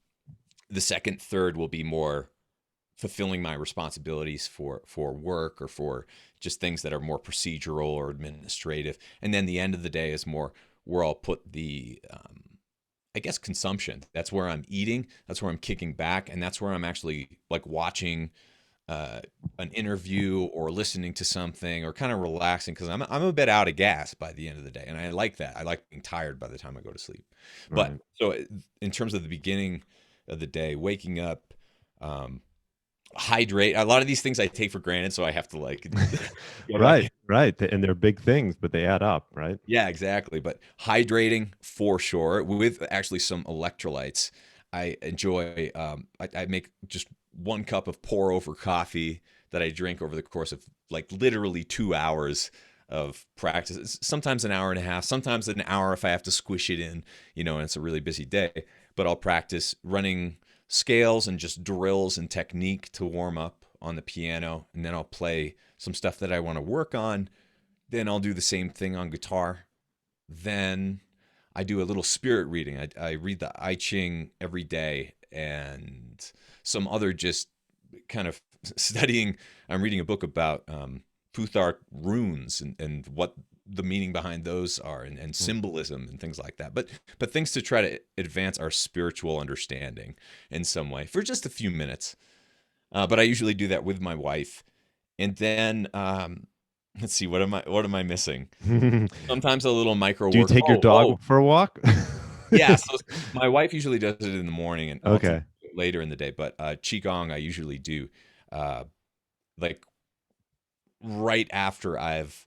the second third will be more fulfilling my responsibilities for work or for just things that are more procedural or administrative. And then the end of the day is more where I'll put the I guess consumption. That's where I'm eating. That's where I'm kicking back, and that's where I'm actually like watching uh, an interview or listening to something or kind of relaxing because I'm a bit out of gas by the end of the day, and I like that. I like being tired by the time I go to sleep. But Right. so in terms of the beginning of the day, waking up, um, hydrate. A lot of these things I take for granted, so I have to like go back. Right. Right. And they're big things, but they add up, right? Yeah, exactly. But hydrating for sure, with actually some electrolytes. I enjoy. I make just 1 cup of pour over coffee that I drink over the course of like literally 2 hours of practice. Sometimes an hour and a half. Sometimes an hour if I have to squish it in. And it's a really busy day. But I'll practice running scales and just drills and technique to warm up on the piano, and then I'll play some stuff that I want to work on. Then I'll do the same thing on guitar. Then I do a little spirit reading. I read the I Ching every day and some other just kind of studying. I'm reading a book about Futhark runes and what the meaning behind those are and Mm. symbolism and things like that. But things to try to advance our spiritual understanding in some way for just a few minutes. But I usually do that with my wife. And then let's see, what am I missing? Do Sometimes a little micro you work. take your Oh, dog for a walk? yeah. So my wife usually does it in the morning, and I'll Okay. do it later in the day. But qigong I usually do, uh, like right after I've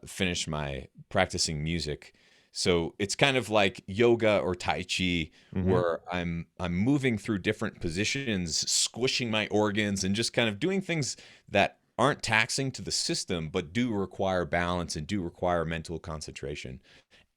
finished my practicing music. So it's kind of like yoga or tai chi, Hmm. where I'm moving through different positions, squishing my organs, and just kind of doing things that aren't taxing to the system, but do require balance and do require mental concentration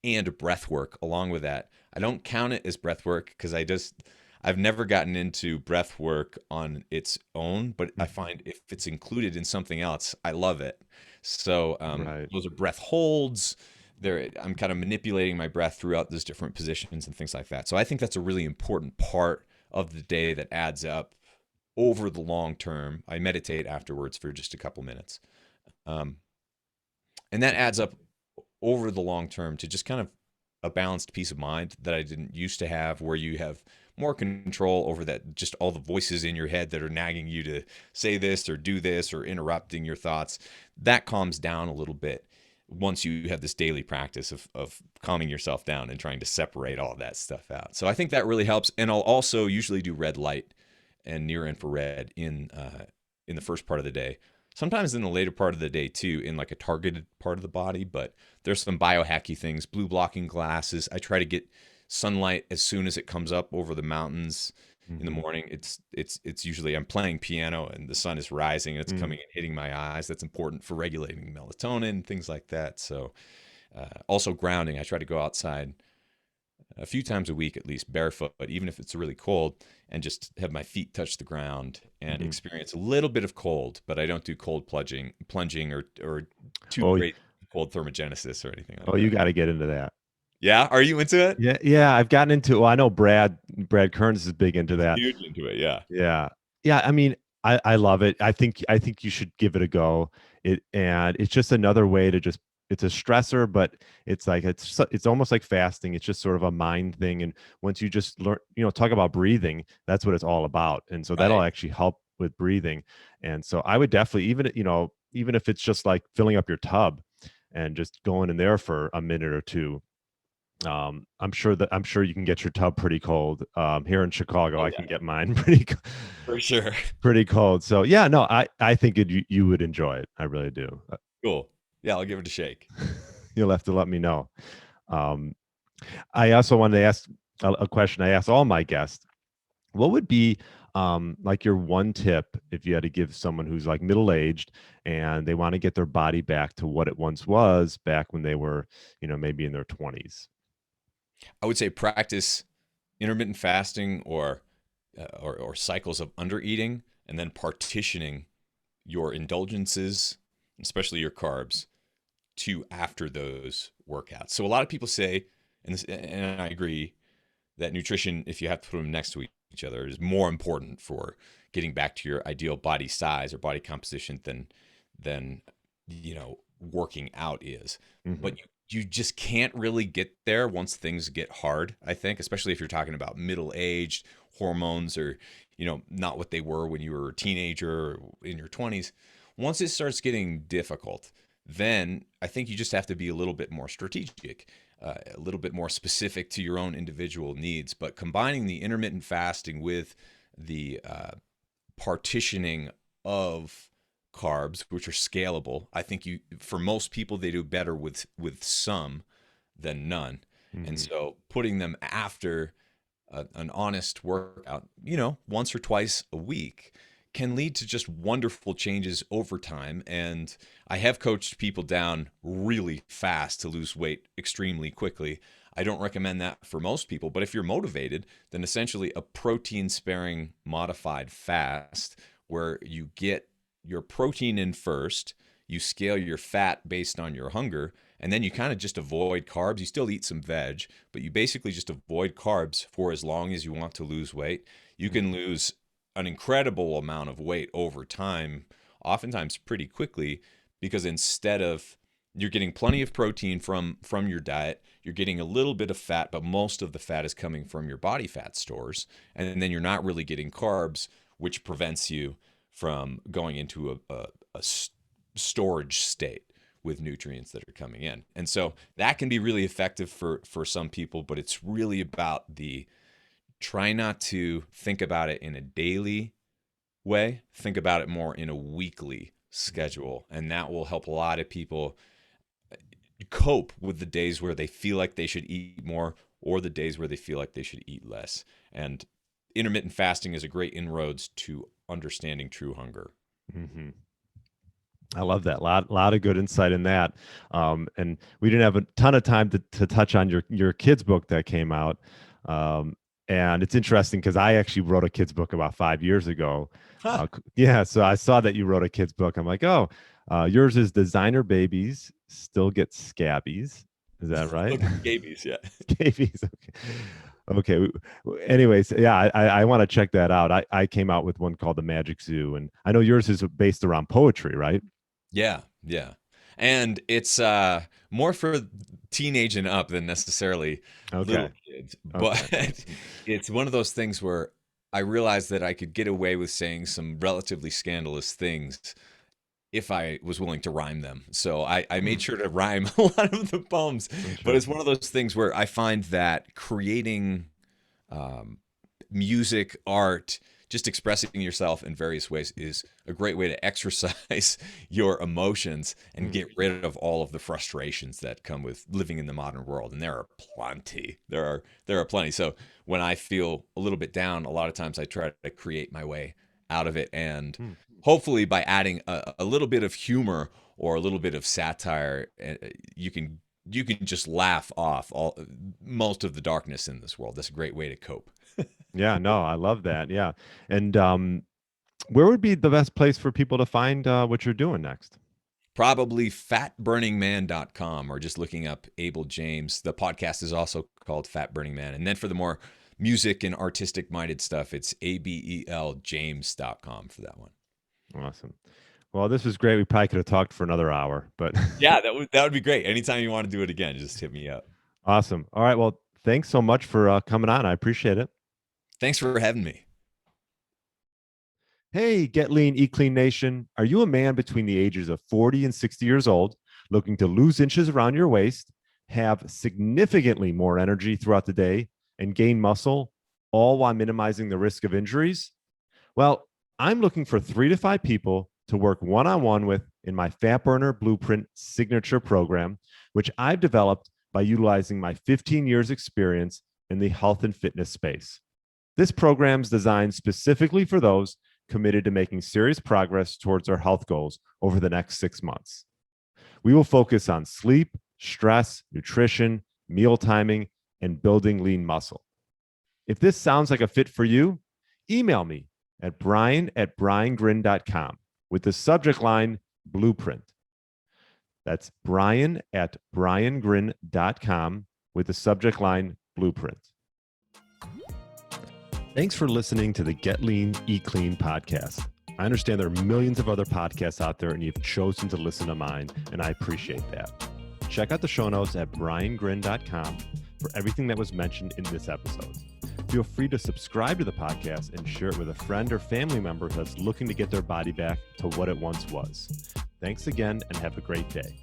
and breath work along with that. I don't count it as breath work because I've never gotten into breath work on its own, but I find if it's included in something else, I love it. So Right. those are breath holds. I'm kind of manipulating my breath throughout those different positions and things like that. So I think that's a really important part of the day that adds up over the long term. I meditate afterwards for just a couple minutes. Um, and that adds up over the long term to just kind of a balanced peace of mind that I didn't used to have, where you have more control over that, just all the voices in your head that are nagging you to say this or do this or interrupting your thoughts. That calms down a little bit once you have this daily practice of calming yourself down and trying to separate all that stuff out. So I think that really helps. And I'll also usually do red light and near infrared in the first part of the day. Sometimes in the later part of the day too, in like a targeted part of the body. But there's some biohacky things, blue blocking glasses. I try to get sunlight as soon as it comes up over the mountains in the Hmm. morning. It's usually I'm playing piano and the sun is rising and it's Mm. coming and hitting my eyes. That's important for regulating melatonin and things like that. So also grounding. I try to go outside a few times a week at least barefoot, even if it's really cold, and just have my feet touch the ground and Mm. experience a little bit of cold. But I don't do cold plunging or too Oh, great cold thermogenesis or anything like oh, you that. got to get into that. Yeah, are you into it? Yeah, yeah. I've gotten into. Well, I know Brad Kearns is big into He's that. huge into it. Yeah. Yeah. Yeah, I mean, I love it. I think you should give it a go. And it's just another way to just it's a stressor, but it's like it's almost like fasting. It's just sort of a mind thing. And once you just learn, talk about breathing, that's what it's all about. And so that'll Right. actually help with breathing. And so I would definitely even if it's just like filling up your tub and just going in there for a minute or two. I'm sure you can get your tub pretty cold. Here in Chicago, Oh I yeah, can get mine for sure. pretty cold. So yeah, no, I think you would enjoy it. I really do. Cool. Yeah, I'll give it a shake. You'll have to let me know. Um, I also wanted to ask a question I ask all my guests. What would be like your one tip if you had to give someone who's like middle aged and they want to get their body back to what it once was back when they were, maybe in their 20s? I would say practice intermittent fasting or cycles of under eating, and then partitioning your indulgences, especially your carbs, to after those workouts. So a lot of people say, and I agree, that nutrition, if you have to put them next to each other, is more important for getting back to your ideal body size or body composition than working out is. Hmm. But you just can't really get there once things get hard, I think, especially if you're talking about middle-aged hormones or, not what they were when you were a teenager or in your 20s. Once it starts getting difficult, then I think you just have to be a little bit more strategic, a little bit more specific to your own individual needs. But combining the intermittent fasting with the partitioning of carbs, which are scalable, I think for most people they do better with some than none. And so putting them after an honest workout, once or twice a week, can lead to just wonderful changes over time. And I have coached people down really fast to lose weight extremely quickly. I don't recommend that for most people, but if you're motivated, then essentially a protein sparing modified fast where you get your protein in first, you scale your fat based on your hunger, and then you kind of just avoid carbs. You still eat some veg, but you basically just avoid carbs for as long as you want to lose weight. You can lose an incredible amount of weight over time, oftentimes pretty quickly, because instead of you're getting plenty of protein from your diet, you're getting a little bit of fat, but most of the fat is coming from your body fat stores, and then you're not really getting carbs, which prevents you from going into a storage state with nutrients that are coming in. And so that can be really effective for some people, but it's really about try not to think about it in a daily way. Think about it more in a weekly schedule. And that will help a lot of people cope with the days where they feel like they should eat more or the days where they feel like they should eat less. And intermittent fasting is a great inroads to understanding true hunger. I love that. Lot of good insight in that. And we didn't have a ton of time to touch on your kids' book that came out. And it's interesting because I actually wrote a kids' book about 5 years ago. Huh. Yeah, so I saw that you wrote a kids' book. I'm like, oh, yours is Designer Babies Still Get Scabies. Is that right? Scabies, yeah. Scabies. Okay. Anyways, yeah, I want to check that out. I came out with one called The Magic Zoo, and I know yours is based around poetry, right? Yeah. And it's more for teenage and up than necessarily little kids. But it's one of those things where I realized that I could get away with saying some relatively scandalous things if I was willing to rhyme them. So I made sure to rhyme a lot of the poems. But it's one of those things where I find that creating music, art, just expressing yourself in various ways is a great way to exercise your emotions and get rid of all of the frustrations that come with living in the modern world. And there are plenty. There are plenty. So when I feel a little bit down, a lot of times I try to create my way out of it. And hopefully by adding a little bit of humor or a little bit of satire, you can just laugh off most of the darkness in this world. That's a great way to cope. Yeah, no, I love that. Yeah. And where would be the best place for people to find what you're doing next? Probably fatburningman.com or just looking up Abel James. The podcast is also called Fat Burning Man. And then for the more music and artistic minded stuff, it's abeljames.com for that one. Awesome. Well, this was great. We probably could have talked for another hour, but yeah, that would be great. Anytime you want to do it again, just hit me up. Awesome. All right. Well, thanks so much for coming on. I appreciate it. Thanks for having me. Hey, Get Lean, Eat Clean Nation. Are you a man between the ages of 40 and 60 years old, looking to lose inches around your waist, have significantly more energy throughout the day, and gain muscle, all while minimizing the risk of injuries? Well, I'm looking for 3 to 5 people to work one-on-one with in my Fat Burner Blueprint Signature Program, which I've developed by utilizing my 15 years experience in the health and fitness space. This program is designed specifically for those committed to making serious progress towards their health goals over the next 6 months. We will focus on sleep, stress, nutrition, meal timing, and building lean muscle. If this sounds like a fit for you, email me at brian@briangrin.com with the subject line Blueprint. That's brian@briangrin.com with the subject line Blueprint. Thanks for listening to the Get Lean, Eat Clean podcast. I understand there are millions of other podcasts out there, and you've chosen to listen to mine, and I appreciate that. Check out the show notes at briangrin.com for everything that was mentioned in this episode. Feel free to subscribe to the podcast and share it with a friend or family member that's looking to get their body back to what it once was. Thanks again and have a great day.